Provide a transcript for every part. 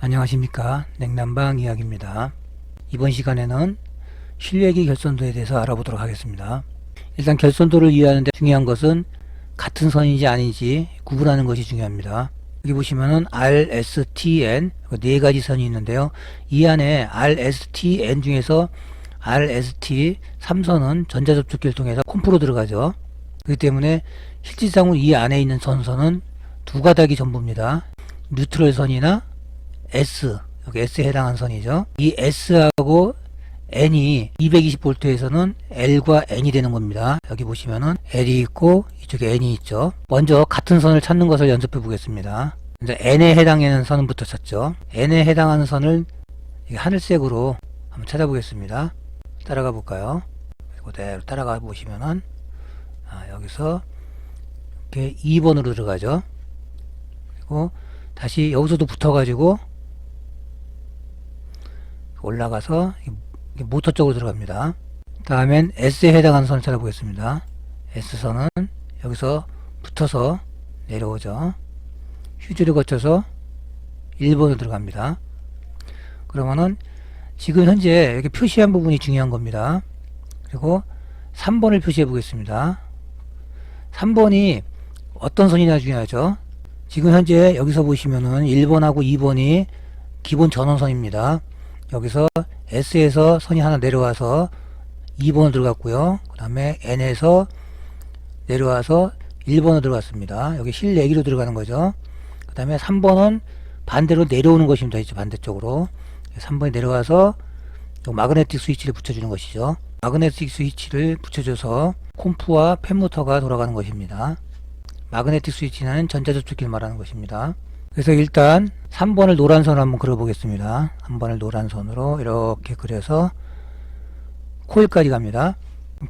안녕하십니까. 냉난방 이야기입니다. 이번 시간에는 실외기 결선도에 대해서 알아보도록 하겠습니다. 일단 결선도를 이해하는데 중요한 것은 같은 선인지 아닌지 구분하는 것이 중요합니다. 여기 보시면은 RSTN 네 가지 선이 있는데요. 이 안에 RSTN 중에서 RST 3선은 전자접촉기를 통해서 콤프로 들어가죠. 그렇기 때문에 실질상으로 이 안에 있는 선선은 두 가닥이 전부입니다. 뉴트럴 선이나 S, 여기 S에 해당하는 선이죠. 이 S하고 N이 220V에서는 L과 N이 되는 겁니다. 여기 보시면은 L이 있고 이쪽에 N이 있죠. 먼저 같은 선을 찾는 것을 연습해 보겠습니다. 이제 N에 해당하는 선부터 찾죠. N에 해당하는 선을 하늘색으로 한번 찾아보겠습니다. 따라가 볼까요? 그리고 그대로 따라가 보시면은 여기서 이렇게 2번으로 들어가죠. 그리고 다시 여기서도 붙어가지고 올라가서 모터 쪽으로 들어갑니다. 다음엔 S에 해당하는 선을 찾아보겠습니다. S선은 여기서 붙어서 내려오죠. 휴지를 거쳐서 1번으로 들어갑니다. 그러면은 지금 현재 이렇게 표시한 부분이 중요한 겁니다. 그리고 3번을 표시해 보겠습니다. 3번이 어떤 선이냐 중요하죠. 지금 현재 여기서 보시면은 1번하고 2번이 기본 전원선입니다. 여기서 S에서 선이 하나 내려와서 2번으로 들어갔고요. 그 다음에 N에서 내려와서 1번으로 들어갔습니다. 여기 실내기로 들어가는 거죠. 그 다음에 3번은 반대로 내려오는 것입니다. 이제 반대쪽으로 3번이 내려와서 마그네틱 스위치를 붙여주는 것이죠. 마그네틱 스위치를 붙여줘서 콤프와 팬모터가 돌아가는 것입니다. 마그네틱 스위치는 전자접촉기를 말하는 것입니다. 그래서 일단 3번을 노란 선으로 한번 그려보겠습니다. 3번을 노란 선으로 이렇게 그려서 코일까지 갑니다.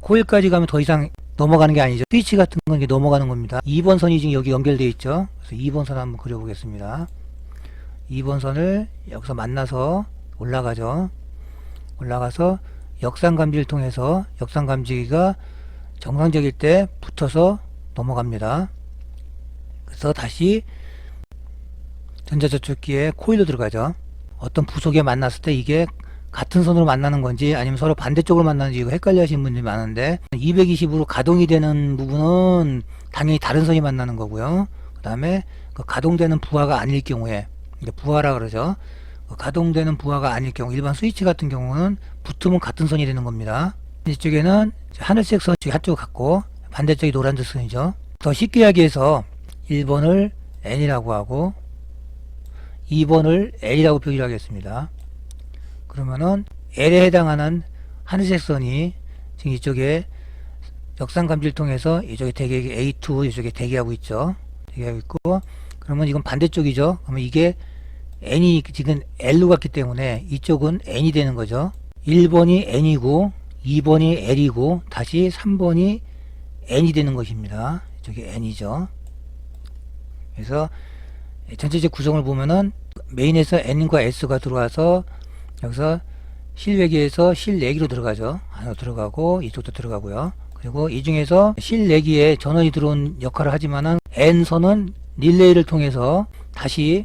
코일까지 가면 더 이상 넘어가는 게 아니죠. 스위치 같은 건 이게 넘어가는 겁니다. 2번 선이 지금 여기 연결되어 있죠. 그래서 2번 선 한번 그려보겠습니다. 2번 선을 여기서 만나서 올라가죠. 올라가서 역상감지를 통해서 역상감지기가 정상적일 때 붙어서 넘어갑니다. 그래서 다시 전자접촉기에 코일로 들어가죠. 어떤 부속에 만났을 때 이게 같은 선으로 만나는 건지 아니면 서로 반대쪽으로 만나는지 이거 헷갈려 하시는 분들이 많은데 220으로 가동이 되는 부분은 당연히 다른 선이 만나는 거고요. 그 다음에 그 가동되는 부하가 아닐 경우에 부하라 그러죠. 그 가동되는 부하가 아닐 경우 일반 스위치 같은 경우는 붙으면 같은 선이 되는 겁니다. 이쪽에는 하늘색 선 한쪽 같고 반대쪽이 노란색 선이죠. 더 쉽게 하기 위해서 1번을 N이라고 하고 2번을 L이라고 표기를 하겠습니다. 그러면은 L에 해당하는 하늘색 선이 지금 이쪽에 역상감지를 통해서 이쪽에 대기 A2 이쪽에 대기하고 있죠. 대기하고 있고 그러면 이건 반대쪽이죠. 그러면 이게 N이 지금 L로 갔기 때문에 이쪽은 N이 되는 거죠. 1번이 N이고 2번이 L이고 다시 3번이 N이 되는 것입니다. 이쪽이 N이죠. 그래서 전체적 구성을 보면은 메인에서 N과 S가 들어와서 여기서 실외기에서 실내기로 들어가죠. 안으로 들어가고 이쪽도 들어가고요. 그리고 이 중에서 실내기에 전원이 들어온 역할을 하지만은 N선은 릴레이를 통해서 다시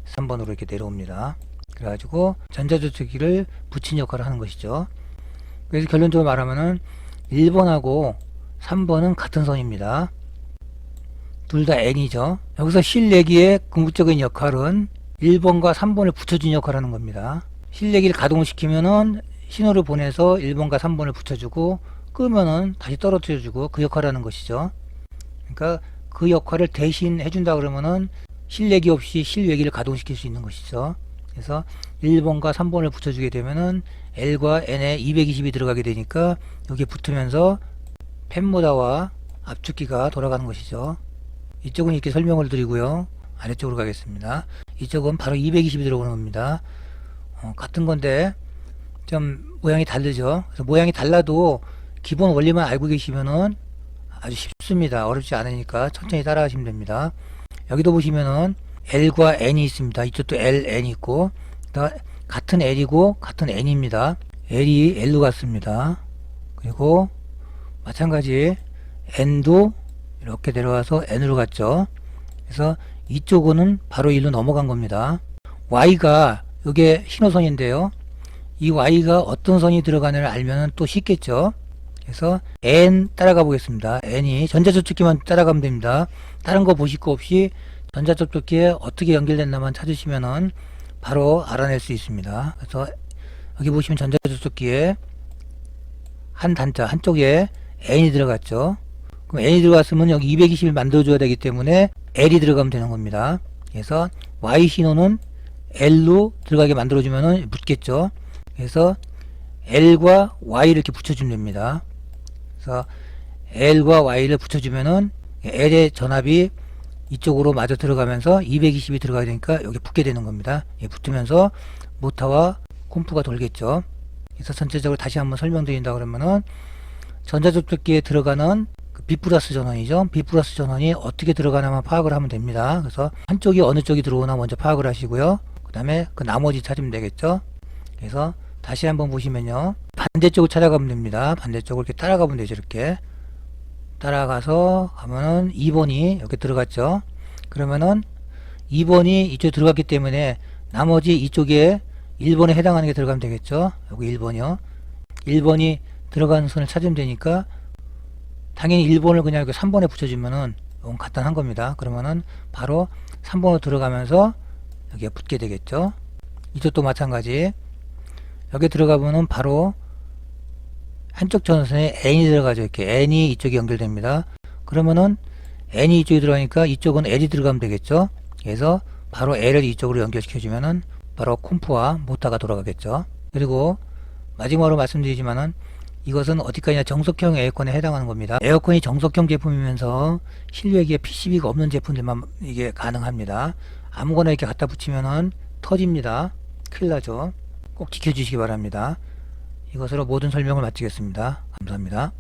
3번으로 이렇게 내려옵니다. 그래가지고 전자접촉기를 붙인 역할을 하는 것이죠. 그래서 결론적으로 말하면은 1번하고 3번은 같은 선입니다. 둘 다 N이죠. 여기서 실내기의 궁극적인 역할은 1번과 3번을 붙여준 역할을 하는 겁니다. 실내기를 가동시키면은 신호를 보내서 1번과 3번을 붙여주고 끄면은 다시 떨어뜨려주고 그 역할을 하는 것이죠. 그러니까 그 역할을 대신 해준다 그러면은 실내기 없이 실외기를 가동시킬 수 있는 것이죠. 그래서 1번과 3번을 붙여주게 되면은 L과 N에 220이 들어가게 되니까 여기에 붙으면서 팬모터와 압축기가 돌아가는 것이죠. 이쪽은 이렇게 설명을 드리고요. 아래쪽으로 가겠습니다. 이쪽은 바로 220이 들어오는 겁니다. 같은 건데 좀 모양이 다르죠. 그래서 모양이 달라도 기본 원리만 알고 계시면은 아주 쉽습니다. 어렵지 않으니까 천천히 따라하시면 됩니다. 여기도 보시면은 L과 N이 있습니다. 이쪽도 L, N이 있고 같은 L이고 같은 N입니다. L이 L로 갔습니다. 그리고 마찬가지 N도 이렇게 내려와서 N으로 갔죠. 그래서 이쪽은 바로 1로 넘어간 겁니다. Y가 이게 신호선인데요. 이 Y가 어떤 선이 들어가느냐를 알면 또 쉽겠죠. 그래서 N 따라가 보겠습니다. N이 전자접촉기만 따라가면 됩니다. 다른 거 보실 거 없이 전자접촉기에 어떻게 연결됐나만 찾으시면은 바로 알아낼 수 있습니다. 그래서 여기 보시면 전자접촉기에 한 단자 한쪽에 N이 들어갔죠. 그럼 N이 들어갔으면 여기 220을 만들어줘야 되기 때문에 L이 들어가면 되는 겁니다. 그래서 Y 신호는 L로 들어가게 만들어주면은 붙겠죠. 그래서 L과 Y를 이렇게 붙여주면 됩니다. 그래서 L과 Y를 붙여주면은 L의 전압이 이쪽으로 마저 들어가면서 220이 들어가야 되니까 여기 붙게 되는 겁니다. 붙으면서 모터와 콤프가 돌겠죠. 그래서 전체적으로 다시 한번 설명드린다 그러면은 전자접촉기에 들어가는 그 B 플러스 전원이죠. B 플러스 전원이 어떻게 들어가나만 파악을 하면 됩니다. 그래서 한쪽이 어느 쪽이 들어오나 먼저 파악을 하시고요. 그 다음에 그 나머지 찾으면 되겠죠. 그래서 다시 한번 보시면요. 반대쪽을 찾아가면 됩니다. 반대쪽을 이렇게 따라가면 되죠. 이렇게 따라가서 가면은 2번이 여기 들어갔죠. 그러면은 2번이 이쪽에 들어갔기 때문에 나머지 이쪽에 1번에 해당하는 게 들어가면 되겠죠. 여기 1번이요. 1번이 들어가는 선을 찾으면 되니까 당연히 1번을 그냥 이렇게 3번에 붙여주면은 너무 간단한 겁니다. 그러면은 바로 3번으로 들어가면서 여기에 붙게 되겠죠. 이쪽도 마찬가지. 여기 들어가면은 바로 한쪽 전선에 N이 들어가죠. 이렇게 N이 이쪽에 연결됩니다. 그러면은 N이 이쪽에 들어가니까 이쪽은 L이 들어가면 되겠죠. 그래서 바로 L을 이쪽으로 연결시켜주면은 바로 콤프와 모터가 돌아가겠죠. 그리고 마지막으로 말씀드리지만은 이것은 어디까지나 정석형 에어컨에 해당하는 겁니다. 에어컨이 정석형 제품이면서 실외기에 PCB가 없는 제품들만 이게 가능합니다. 아무거나 이렇게 갖다 붙이면은 터집니다. 큰일 나죠. 꼭 지켜주시기 바랍니다. 이것으로 모든 설명을 마치겠습니다. 감사합니다.